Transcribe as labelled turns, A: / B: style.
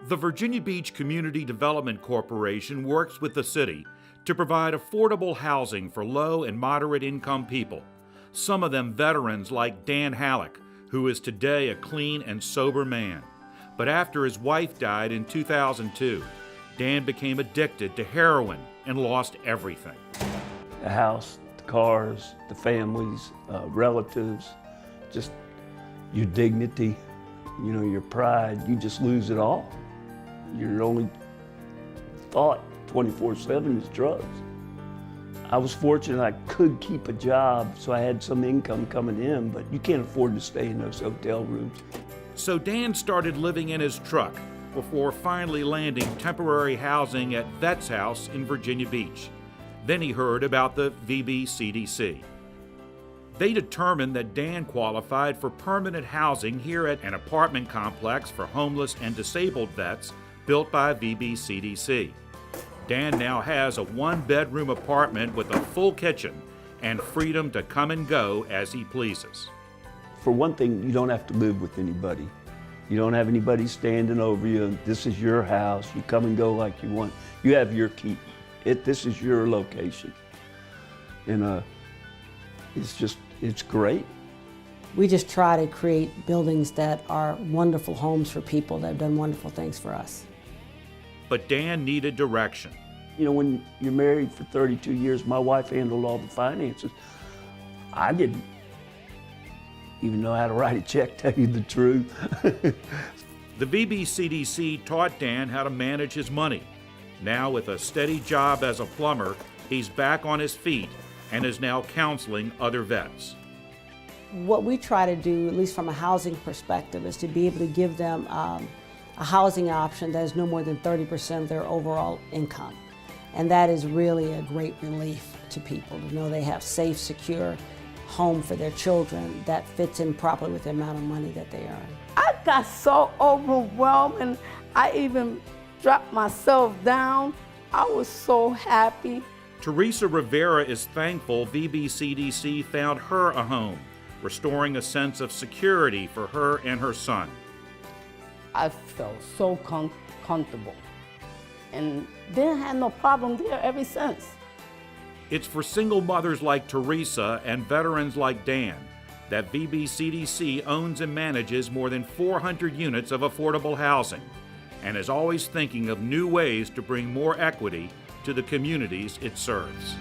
A: The Virginia Beach Community Development Corporation works with the city to provide affordable housing for low and moderate income people, some of them veterans like Dan Halleck, who is today a clean and sober man. But after his wife died in 2002, Dan became addicted to heroin and lost everything.
B: The house, the cars, the families, relatives, just your dignity, your pride, you just lose it all. Your only thought 24/7 is drugs. I was fortunate I could keep a job, so I had some income coming in, but you can't afford to stay in those hotel rooms.
A: So Dan started living in his truck before finally landing temporary housing at Vet's house in Virginia Beach. Then he heard about the Vbcdc. They determined that Dan qualified for permanent housing here at an apartment complex for homeless and disabled vets built by Vbcdc. Dan now has a one-bedroom apartment with a full kitchen and freedom to come and go as he pleases.
B: For one thing, you don't have to live with anybody. You don't have anybody standing over you. This is your house. You come and go like you want. You have your key. This is your location. And it's great.
C: We just try to create buildings that are wonderful homes for people that have done wonderful things for us.
A: But Dan needed direction.
B: When you're married for 32 years, my wife handled all the finances. I didn't even know how to write a check, tell you the truth.
A: The Vbcdc taught Dan how to manage his money. Now, with a steady job as a plumber, he's back on his feet and is now counseling other vets.
C: What we try to do, at least from a housing perspective, is to be able to give them a housing option that is no more than 30% of their overall income. And that is really a great relief to people to know they have safe, secure home for their children that fits in properly with the amount of money that they earn.
D: I got so overwhelmed and I even dropped myself down. I was so happy.
A: Teresa Rivera is thankful Vbcdc found her a home, restoring a sense of security for her and her son.
D: I felt so comfortable and didn't have no problem there ever since.
A: It's for single mothers like Teresa and veterans like Dan that Vbcdc owns and manages more than 400 units of affordable housing and is always thinking of new ways to bring more equity to the communities it serves.